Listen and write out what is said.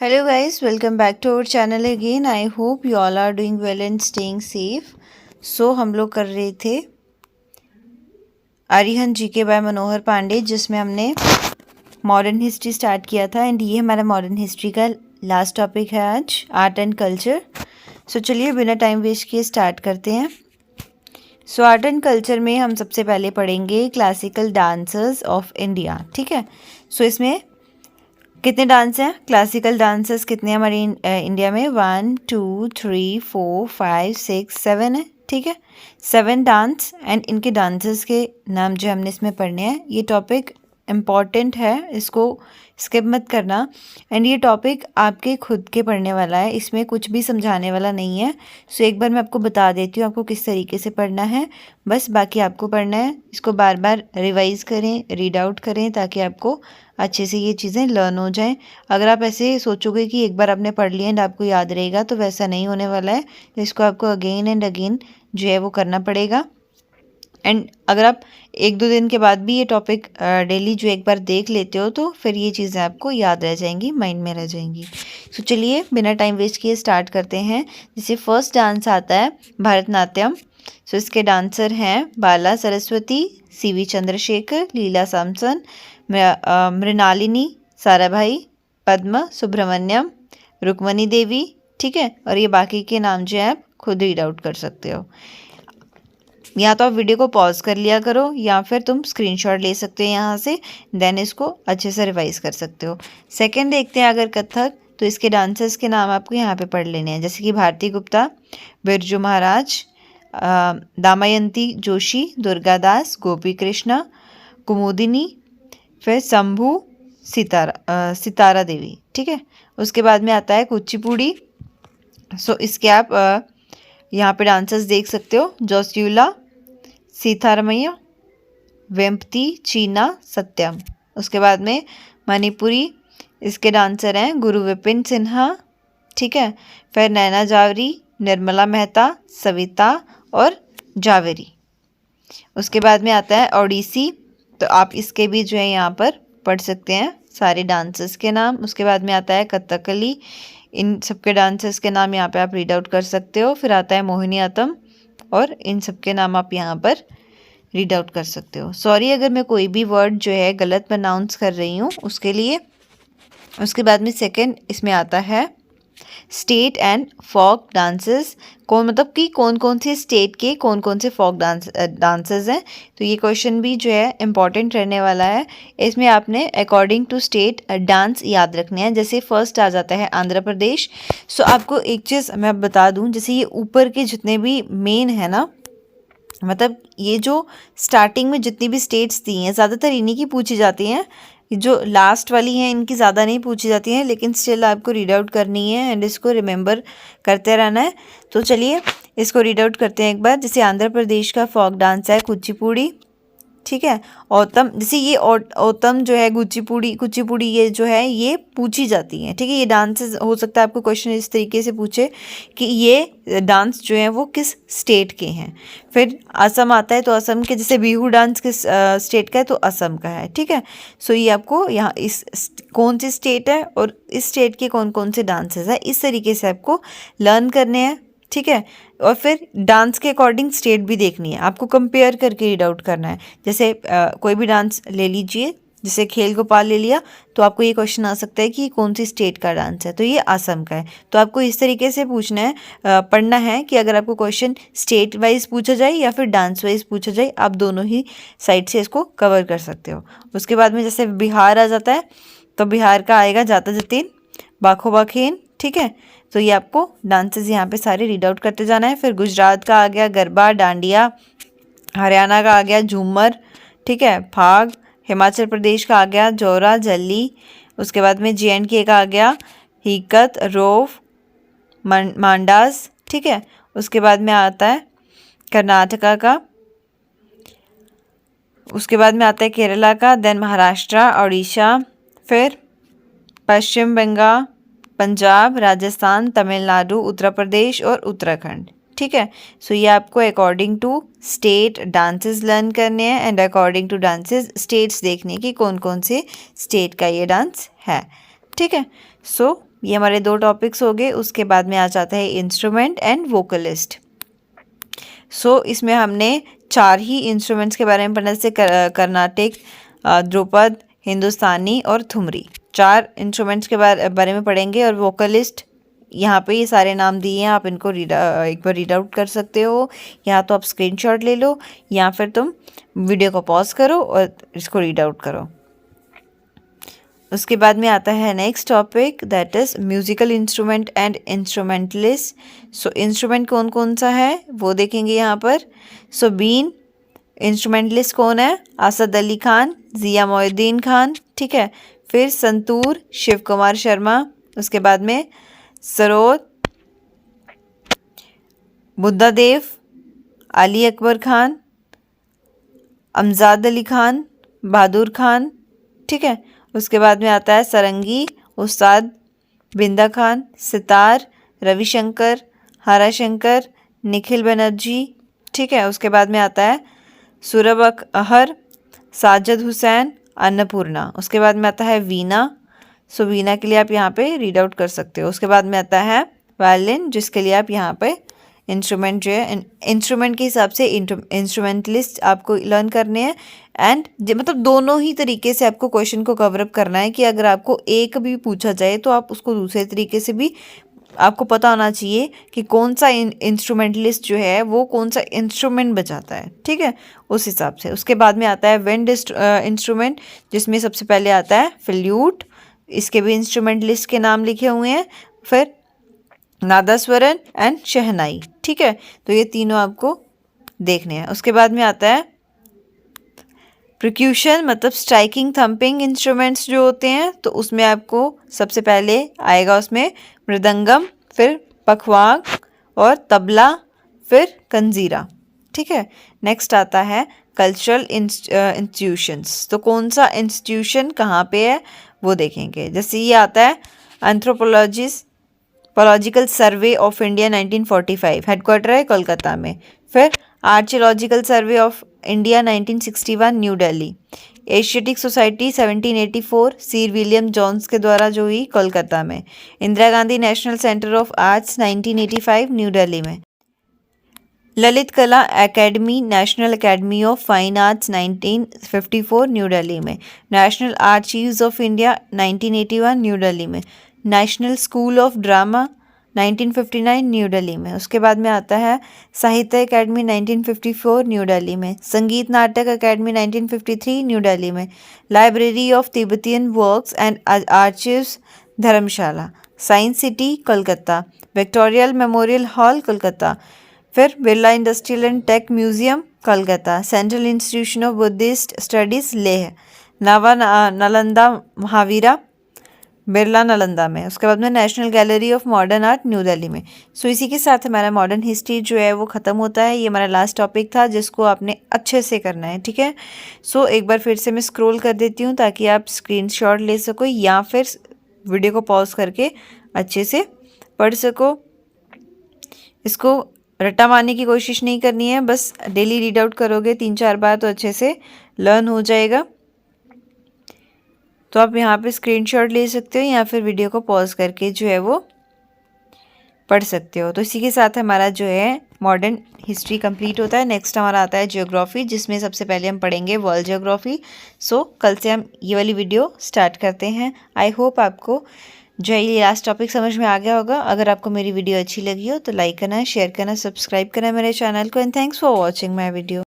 Hello guys, welcome back to our channel again. I hope you all are doing well and staying safe. So हम लोग कर रहे थे आर्यहन GK by मनोहर पांडे, जिसमें हमने मॉडर्न हिस्ट्री स्टार्ट किया था एंड ये हमारा मॉडर्न हिस्ट्री का लास्ट टॉपिक है आज, आर्ट एंड कल्चर। सो चलिए बिना टाइम वेस्ट किए स्टार्ट करते हैं। सो आर्ट एंड कल्चर में हम सबसे पहले पढ़ेंगे क्लासिकल डांसर्स ऑफ इंडिया। ठीक है, सो इसमें कितने डांस हैं, क्लासिकल डांसर्स कितने हैं हमारे इंडिया में? 1 2 3 4 5 6 7 है। ठीक है, 7 डांस एंड इनके डांसर्स के नाम जो हमने इसमें पढ़ने हैं। ये टॉपिक इम्पॉर्टेंट है, इसको स्किप मत करना। एंड ये टॉपिक आपके खुद के पढ़ने वाला है, इसमें कुछ भी समझाने वाला नहीं है। सो एक बार मैं आपको बता देती हूँ आपको किस तरीके से पढ़ना है, बस बाकी आपको पढ़ना है। इसको बार बार रिवाइज़ करें, रीड आउट करें, ताकि आपको अच्छे से ये चीज़ें लर्न हो जाएं। अगर आप ऐसे सोचोगे कि एक बार आपने पढ़ लिया एंड आपको याद रहेगा, तो वैसा नहीं होने वाला है। तो इसको आपको अगेन एंड अगेन जो है वो करना पड़ेगा। एंड अगर आप 1-2 दिन के बाद भी ये टॉपिक डेली जो एक बार देख लेते हो, तो फिर ये चीज़ें आपको याद रह जाएंगी, माइंड में रह जाएंगी। तो चलिए बिना टाइम वेस्ट किए स्टार्ट करते हैं। जैसे फर्स्ट डांस आता है भरतनाट्यम। सो इसके डांसर हैं बाला सरस्वती, सीवी चंद्रशेखर, लीला सामसन, मृणालिनी साराभाई, पद्म सुब्रमण्यम, रुक्मणी देवी। ठीक है, और ये बाकी के नाम जो है आप खुद रीड आउट कर सकते हो। या तो आप वीडियो को पॉज कर लिया करो, या फिर तुम स्क्रीनशॉट ले सकते हो यहाँ से, देन इसको अच्छे से रिवाइज कर सकते हो। सेकंड देखते हैं अगर कथक, तो इसके डांसर्स के नाम आपको यहाँ पे पढ़ लेने हैं। जैसे कि भारती गुप्ता, बिरजू महाराज, दामयंती जोशी, दुर्गा दास, गोपी कृष्णा, कुमुदिनी, फिर शंभू, सितारा देवी। ठीक है, उसके बाद में आता है कुचिपुड़ी। सो इसके आप यहाँ पे डांसर्स देख सकते हो, जोस्यूला, सीतारमैया, वेम्पति, चीना, सत्यम। उसके बाद में मणिपुरी, इसके डांसर हैं गुरु विपिन सिन्हा। ठीक है, फिर नैना जावरी, निर्मला मेहता, सविता और जावेरी। उसके बाद में आता है ओडिसी, तो आप इसके भी जो है यहाँ पर पढ़ सकते हैं सारे डांसर्स के नाम। उसके बाद में आता है कथकली, इन सबके डांसर्स के नाम यहाँ पे आप रीड आउट कर सकते हो। फिर आता है मोहिनीअट्टम, और इन सब के नाम आप यहाँ पर रीड आउट कर सकते हो। सॉरी अगर मैं कोई भी वर्ड जो है गलत प्रोनाउंस कर रही हूँ उसके लिए। उसके बाद में सेकंड इसमें आता है स्टेट एंड फोक डांसेस। मतलब कि कौन कौन से स्टेट के कौन कौन से फोक डांसेस हैं। तो ये क्वेश्चन भी जो है इम्पॉर्टेंट रहने वाला है। इसमें आपने अकॉर्डिंग टू स्टेट डांस याद रखने हैं। जैसे फर्स्ट आ जाता है आंध्र प्रदेश। सो आपको एक चीज़ मैं बता दूं, जैसे ये ऊपर के जितने भी मेन है ना, मतलब ये जो स्टार्टिंग में जितनी भी स्टेट्स दी हैं ज़्यादातर इन्हीं की पूछी जाती हैं। जो लास्ट वाली हैं इनकी ज़्यादा नहीं पूछी जाती हैं, लेकिन स्टिल आपको रीड आउट करनी है एंड इसको रिमेंबर करते रहना है। तो चलिए इसको रीड आउट करते हैं एक बार। जैसे आंध्र प्रदेश का फोक डांस है कुचिपुड़ी। ठीक है, ओतम, जैसे ये ओतम जो है, कुचिपुड़ी ये जो है ये पूछी जाती है। ठीक है, ये डांसेस हो सकता है आपको क्वेश्चन इस तरीके से पूछे कि ये डांस जो है वो किस स्टेट के हैं। फिर असम आता है, तो असम के जैसे बिहू डांस किस स्टेट का है, तो असम का है। ठीक है, सो ये आपको यहाँ इस कौन सी स्टेट है और इस स्टेट के कौन कौन से डांसेस है, इस तरीके से आपको लर्न करने हैं। ठीक है, और फिर डांस के अकॉर्डिंग स्टेट भी देखनी है, आपको कंपेयर करके रीड आउट करना है। जैसे कोई भी डांस ले लीजिए, जैसे खेल गोपाल ले लिया, तो आपको ये क्वेश्चन आ सकता है कि कौन सी स्टेट का डांस है, तो ये असम का है। तो आपको इस तरीके से पूछना है, पढ़ना है कि अगर आपको क्वेश्चन स्टेट वाइज पूछा जाए या फिर डांस वाइज पूछा जाए, आप दोनों ही साइड से इसको कवर कर सकते हो। उसके बाद में जैसे बिहार आ जाता है, तो बिहार का आएगा जाता जतीन, बाखो बाखेन। ठीक है, तो ये आपको डांसेस यहाँ पे सारे रीड आउट करते जाना है। फिर गुजरात का आ गया गरबा डांडिया, हरियाणा का आ गया झूमर। ठीक है, फाग, हिमाचल प्रदेश का आ गया जोरा जल्ली। उसके बाद में JNK का आ गया हिकत, रोफ, मांडास। ठीक है, उसके बाद में आता है कर्नाटका का। उसके बाद में आता है केरला का, देन महाराष्ट्र, उड़ीसा, फिर पश्चिम बंगाल, पंजाब, राजस्थान, तमिलनाडु, उत्तर प्रदेश और उत्तराखंड। ठीक है, सो ये आपको according to state dances learn करने हैं and according to dances states देखने की कौन कौन से स्टेट का ये डांस है। ठीक है, सो ये हमारे 2 टॉपिक्स हो गए। उसके बाद में आ जाता है इंस्ट्रूमेंट एंड वोकलिस्ट। सो इसमें हमने 4 ही इंस्ट्रूमेंट्स के बारे में पढ़ना, जैसे कर्नाटिक, ध्रुपद, हिंदुस्तानी और ठुमरी। 4 इंस्ट्रूमेंट्स के बारे में पढ़ेंगे। और वोकलिस्ट यहाँ पे ये सारे नाम दिए हैं, आप इनको एक बार रीड आउट कर सकते हो, या तो आप स्क्रीनशॉट ले लो या फिर तुम वीडियो को पॉज करो और इसको रीड आउट करो। उसके बाद में आता है next topic, that is musical instrument and instrumentalist. So instrument कौन कौन सा है वो देखेंगे यहाँ पर। सो बीन। इंस्ट्रूमेंटलिस्ट कौन है? असद अली खान, जिया मोइनुद्दीन खान, ठीक है। फिर संतूर, शिव कुमार शर्मा। उसके बाद में सरोद, बुद्धादेव, अली अकबर खान, अमजाद अली खान, बहादुर खान, ठीक है। उसके बाद में आता है सरंगी, उस्ताद बिंदा खान, सितार, रविशंकर, हराशंकर, निखिल बनर्जी, ठीक है। उसके बाद में आता है सुरब अहर, साजिद हुसैन, अन्नपूर्णा। उसके बाद में आता है वीणा। सो वीणा के लिए आप यहाँ पे रीड आउट कर सकते हो। उसके बाद में आता है वायलिन, जिसके लिए आप यहाँ पे इंस्ट्रूमेंट जो है, इंस्ट्रूमेंट के हिसाब से इंस्ट्रूमेंटलिस्ट आपको लर्न करने हैं। एंड मतलब दोनों ही तरीके से आपको क्वेश्चन को कवर अप करना है, कि अगर आपको एक भी पूछा जाए तो आप उसको दूसरे तरीके से भी आपको पता होना चाहिए कि कौन सा इंस्ट्रूमेंटलिस्ट जो है वो कौन सा इंस्ट्रूमेंट बजाता है, ठीक है, उस हिसाब से। उसके बाद में आता है विंड इंस्ट्रूमेंट, जिसमें सबसे पहले आता है फ्लूट। इसके भी इंस्ट्रूमेंटलिस्ट के नाम लिखे हुए हैं। फिर नादस्वरम एंड शहनाई, ठीक है। तो ये तीनों आपको देखने हैं। उसके बाद में आता है प्रक्यूशन, मतलब स्ट्राइकिंग थम्पिंग इंस्ट्रूमेंट्स जो होते हैं, तो उसमें आपको सबसे पहले आएगा उसमें मृदंगम, फिर पखवाग और तबला, फिर कंजीरा, ठीक है। नेक्स्ट आता है कल्चरल इंस्टीट्यूशंस। तो कौन सा इंस्टीट्यूशन कहाँ पे है वो देखेंगे। जैसे ये आता है Anthropological Survey of India 1945, headquarter है कोलकाता में। फिर Archaeological Survey of India 1961, New Delhi. Asiatic Society 1784, Sir William Jones के द्वारा जो हुई कोलकाता में। Indira Gandhi National Centre of Arts 1985, New Delhi में। Lalit Kala Academy, National Academy of Fine Arts 1954, New Delhi में। National Archives of India 1981, New Delhi में। National School of Drama 1959, New Delhi में। उसके बाद में आता है साहित्य एकेडमी 1954, न्यू दिल्ली में। संगीत नाटक एकेडमी 1953, न्यू दिल्ली में। Library of Tibetan Works and Archives, Dharamshala. Science City, Kolkata. Victoria Memorial Hall, Kolkata. फिर Birla Industrial and Tech Museum, Kolkata. Central Institution of Buddhist Studies, Leh. Nava Nalanda Mahavira, Birla Nalanda में। उसके बाद में National Gallery of Modern Art, New Delhi में। सो इसी के साथ हमारा मॉडर्न हिस्ट्री जो है वो ख़त्म होता है। ये हमारा लास्ट टॉपिक था जिसको आपने अच्छे से करना है, ठीक है। सो एक बार फिर से मैं स्क्रॉल कर देती हूँ ताकि आप स्क्रीनशॉट ले सको या फिर वीडियो को पॉज करके अच्छे से पढ़ सको। इसको रट्टा मारने की कोशिश नहीं करनी है, बस डेली रीड आउट करोगे 3-4 बार तो अच्छे से लर्न हो जाएगा। तो आप यहाँ पे स्क्रीनशॉट ले सकते हो या फिर वीडियो को पॉज करके जो है वो पढ़ सकते हो। तो इसी के साथ हमारा जो है मॉडर्न हिस्ट्री कंप्लीट होता है। नेक्स्ट हमारा आता है ज्योग्राफी, जिसमें सबसे पहले हम पढ़ेंगे वर्ल्ड ज्योग्राफी। सो कल से हम ये वाली वीडियो स्टार्ट करते हैं। आई होप आपको जो है ये लास्ट टॉपिक समझ में आ गया होगा। अगर आपको मेरी वीडियो अच्छी लगी हो तो लाइक करना, शेयर करना, सब्सक्राइब करना मेरे चैनल को। And thanks for watching my video.